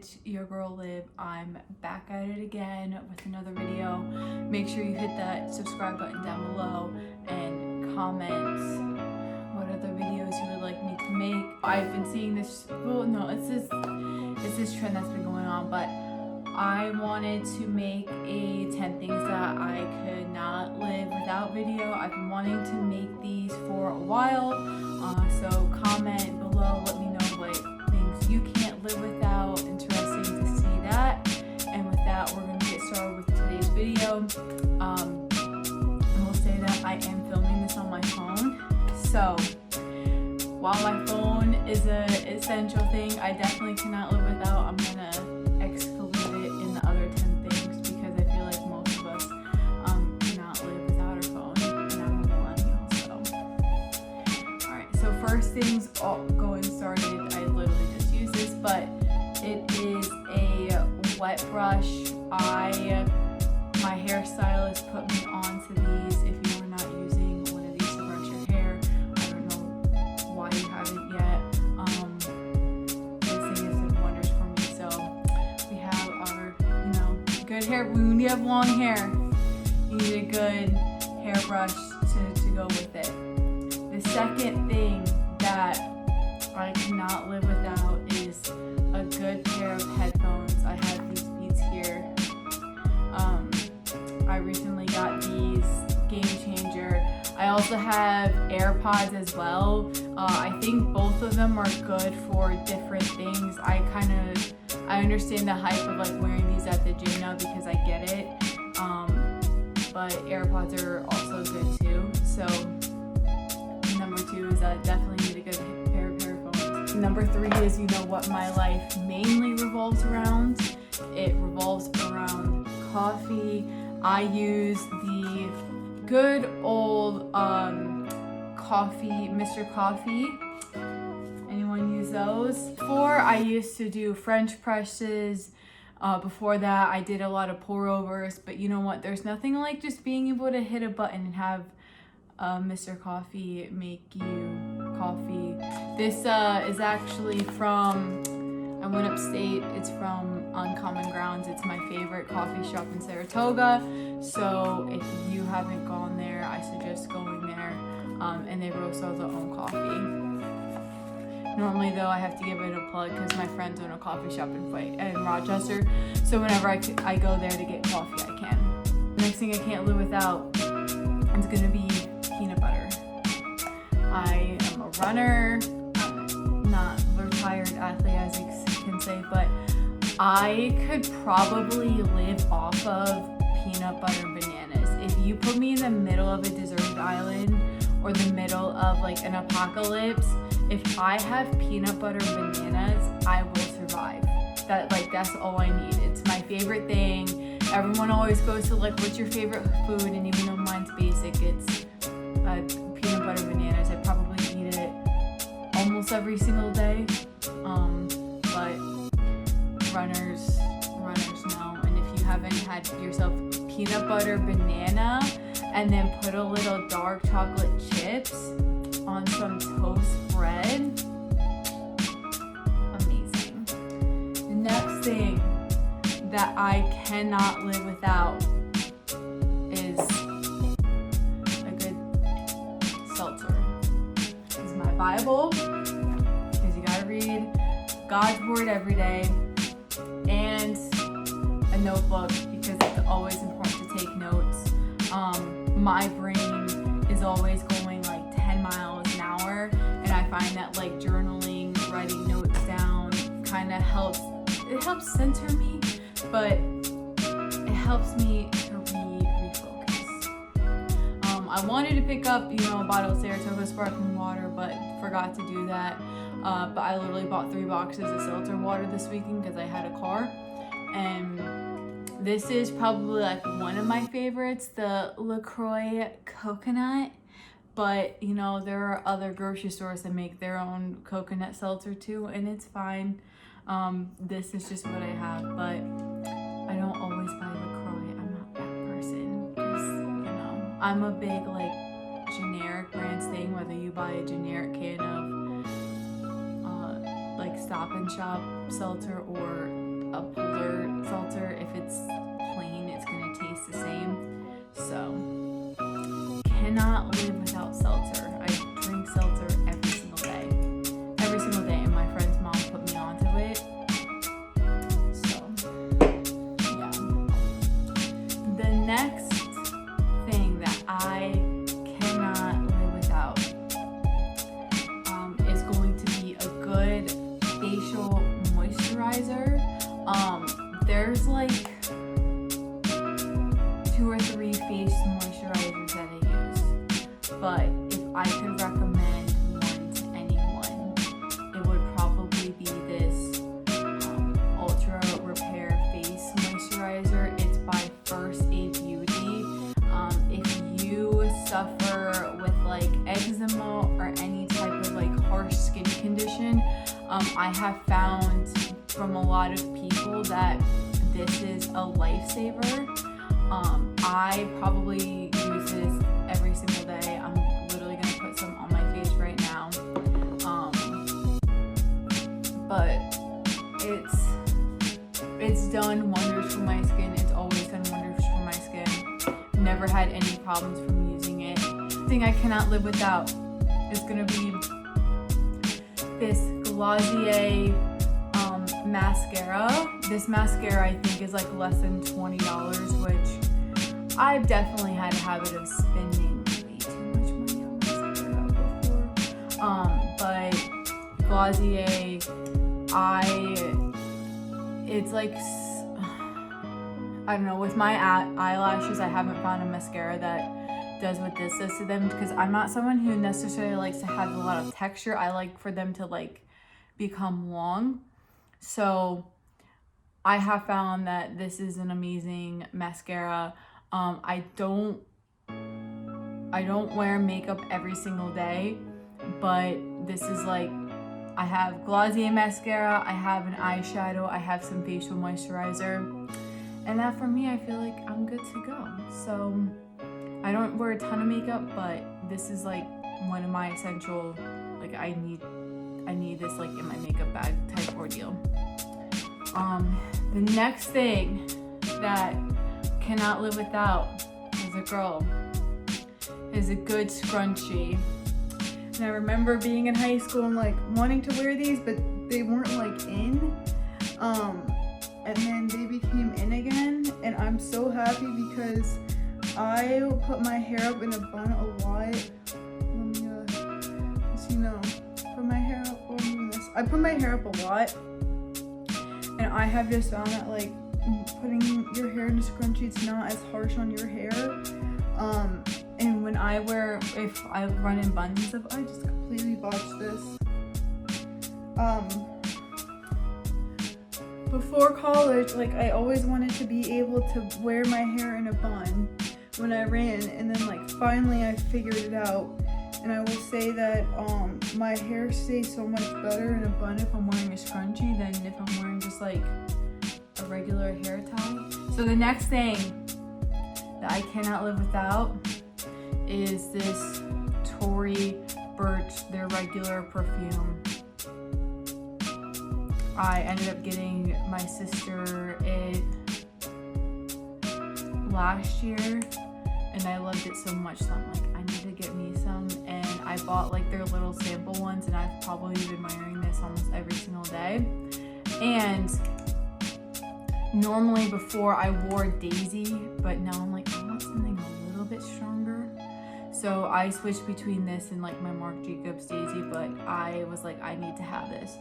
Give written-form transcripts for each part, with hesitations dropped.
it's your girl Liv. I'm back at it again with another video. Make sure you hit that subscribe button down below and comment what other videos you would like me to make. I've been seeing this, well no, it's this trend that's been going on, but I wanted to make a 10 things that I could not live without video. I've been wanting to make these for a while, so comment below, let me know what things you can't live without. Interesting to see that. And with that, we're going to get started with today's video. I will say that I am filming this on my phone, so while my phone is an essential thing I definitely cannot live without, I'm going to exclude it in the other 10 things because I feel like most of us cannot live without our phone, and I'm a millennial, so. Alright, so first things going started, I literally just use this, but it is a wet brush. My hairstylist put me onto these. If you are not using one of these to brush your hair, I don't know why you haven't yet. This thing has done wonders for me. So we have our, good hair. When you have long hair, you need a good hairbrush to go with it. The second thing that I cannot live without is a good pair of headphones. I have these Beats here. I recently got these, Game Changer. I also have AirPods as well. I think both of them are good for different things. I understand the hype of like wearing these at the gym now because I get it. But AirPods are also good too. So number 2 is I definitely need a good pair of earphones. Number 3 is what my life mainly revolves around. It revolves around coffee. I use the good old coffee, Mr. Coffee. Anyone use those? Before, I used to do French presses. Before that, I did a lot of pour overs. But you know what? There's nothing like just being able to hit a button and have Mr. Coffee make you coffee. This is actually from, I went upstate. It's from Uncommon Grounds. It's my favorite coffee shop in Saratoga. So if you haven't gone there, I suggest going there. And they roast all their own coffee. Normally though, I have to give it a plug because my friends own a coffee shop in Rochester. So whenever I go there to get coffee, I can. The next thing I can't live without is gonna be peanut butter. I am a runner. I'm not a retired athlete, as I can say, but I could probably live off of peanut butter bananas. If you put me in the middle of a deserted island or the middle of like an apocalypse, if I have peanut butter bananas, I will survive. That's all I need. It's my favorite thing. Everyone always goes to like, what's your favorite food? And even though mine's basic, it's peanut butter bananas. I probably eat it almost every single day. But runners know. And if you haven't had yourself peanut butter banana and then put a little dark chocolate chips on some toast bread, amazing. The next thing that I cannot live without is a good seltzer. This is my Bible, because you gotta read God's word every day, and a notebook because it's always important to take notes. My brain is always going like 10 miles an hour, and I find that like journaling, writing notes down kind of helps. It helps center me, but it helps me to refocus. I wanted to pick up, a bottle of Saratoga sparkling water, but forgot to do that. But I literally bought 3 boxes of seltzer water this weekend because I had a car. And this is probably like one of my favorites, the LaCroix coconut. But, there are other grocery stores that make their own coconut seltzer too, and it's fine. This is just what I have, but I don't always buy LaCroix. I'm not that person because, I'm a big like generic brands thing, whether you buy a generic can of like Stop and Shop seltzer or a polar seltzer. If it's plain, it's gonna taste the same. So, cannot live without seltzer. I drink seltzer every single day. Every single day, and my friend's mom put me onto it. So, yeah. The next thing that I cannot live without is going to be a good facial moisturizer. There's like 2 or 3 face moisturizers that I use, but if I could recommend one to anyone, it would probably be this Ultra Repair Face Moisturizer. It's by First Aid Beauty. If you suffer with like eczema or any type of like harsh skin condition, I have found from a lot of people that this is a lifesaver. I probably use this every single day. I'm literally gonna put some on my face right now. But it's done wonders for my skin. It's always done wonders for my skin. Never had any problems from using it. The thing I cannot live without is gonna be this Glossier mascara. This mascara I think is like less than $20, which I've definitely had a habit of spending way too much money on mascara before. But Glossier, it's like, I don't know, with my eyelashes, I haven't found a mascara that does what this does to them, because I'm not someone who necessarily likes to have a lot of texture. I like for them to like become long. So I have found that this is an amazing mascara. I don't wear makeup every single day, but this is like, I have Glossier mascara, I have an eyeshadow, I have some facial moisturizer, and that for me, I feel like I'm good to go. So I don't wear a ton of makeup, but this is like one of my essential, like I need this like in my makeup bag type ordeal. The next thing that cannot live without as a girl is a good scrunchie. And I remember being in high school and like wanting to wear these, but they weren't like in. And then they became in again, and I'm so happy because I put my hair up in a bun a lot. Put my hair up. Oh, I'm doing this. I put my hair up a lot, and I have just found that like putting your hair in a scrunchie, it's not as harsh on your hair. And when if I run in buns and stuff, I just completely botched this. Before college, like I always wanted to be able to wear my hair in a bun when I ran, and then like finally I figured it out. And I will say that my hair stays so much better in a bun if I'm wearing a scrunchie than if I'm wearing just like a regular hair tie. So the next thing that I cannot live without is this Tory Burch, their regular perfume. I ended up getting my sister it last year, and I loved it so much, so I'm like, I need to get me some. And I bought like their little sample ones, and I've probably been wearing this almost every single day. And normally before I wore Daisy, but now I'm like, I want something a little bit stronger. So I switched between this and like my Marc Jacobs Daisy, but I was like, I need to have this.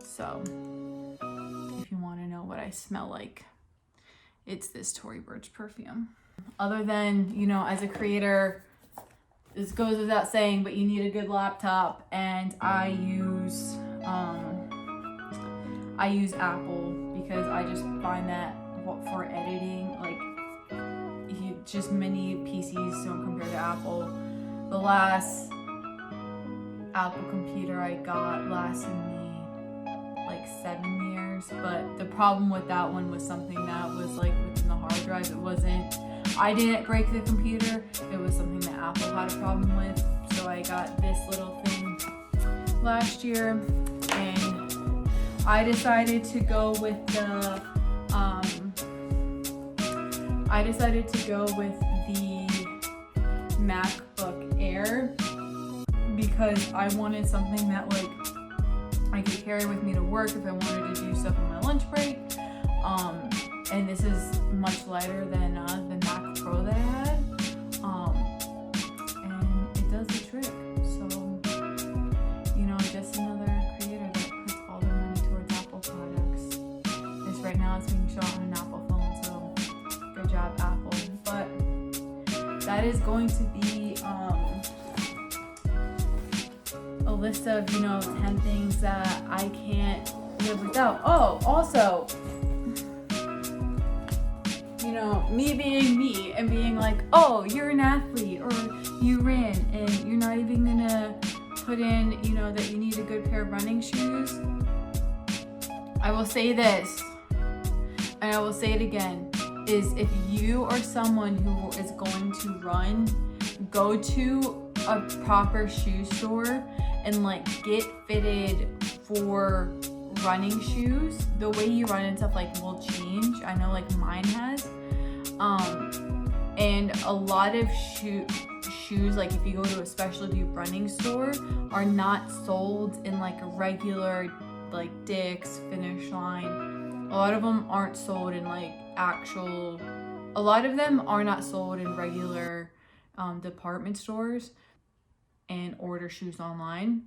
So if you want to know what I smell like, it's this Tory Burch perfume. Other than, as a creator, this goes without saying, but you need a good laptop, and I use Apple because I just find that for editing, like just many PCs don't compare to Apple. The last Apple computer I got lasted me like 7 years, but the problem with that one was something that was like within the hard drive. I didn't break the computer, it was something that Apple had a problem with. So I got this little thing last year, and I decided to go with the MacBook Air because I wanted something that like I could carry with me to work if I wanted to do stuff on my lunch break. And this is much lighter than the Mac Pro that I had. And it does the trick. So, you know, just another creator that puts all their money towards Apple products. This right now is being shot on an Apple phone, so good job, Apple. But that is going to be a list of, you know, 10 things that I can't live without. Oh, also, you know, me being me and being like, oh, you're an athlete or you ran and you're not even gonna put in, you know, that you need a good pair of running shoes. I will say this, and I will say it again, is if you are someone who is going to run, go to a proper shoe store and like get fitted for running shoes. The way you run and stuff like will change. I know like mine has. And a lot of shoes, like if you go to a specialty running store, are not sold in like a regular like Dick's, Finish Line. A lot of them aren't sold in like a lot of them are not sold in regular department stores and order shoes online.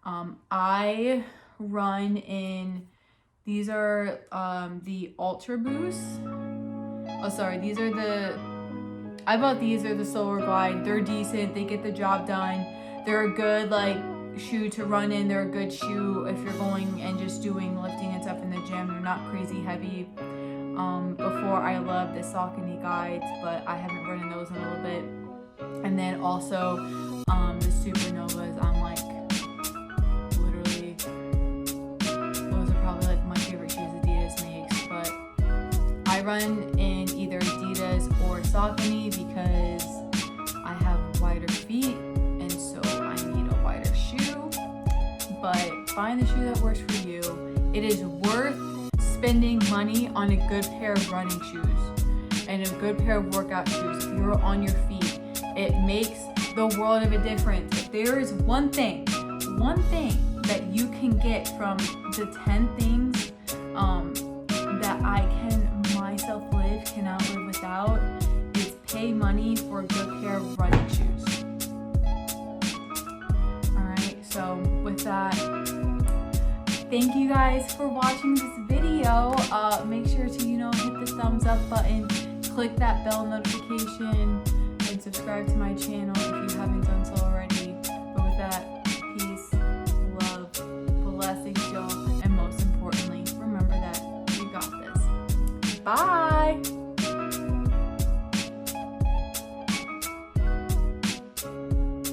I run in, these are the Ultra Boosts. Oh, sorry, these are I bought these, they're the Solar Glide. They're decent, they get the job done. They're a good like shoe to run in. They're a good shoe if you're going and just doing lifting and stuff in the gym. They're not crazy heavy. Before I loved the Saucony Guides, but I haven't run in those in a little bit. And then also the Supernovas. I'm like, literally, those are probably like my favorite shoes Adidas makes. But I run in either Adidas or Saucony because I have wider feet and so I need a wider shoe. But find the shoe that works for you. It is worth spending money on a good pair of running shoes and a good pair of workout shoes. If you're on your feet, it makes the world of a difference. If there is one thing that you can get from the 10 things that I cannot live without, is pay money for a good pair of running shoes. Alright, so with that, thank you guys for watching this video. Make sure to, you know, hit the thumbs up button, click that bell notification, and subscribe to my channel if you haven't done so already. But with that, peace, love, blessings, y'all, and most importantly, remember that you got this. Bye!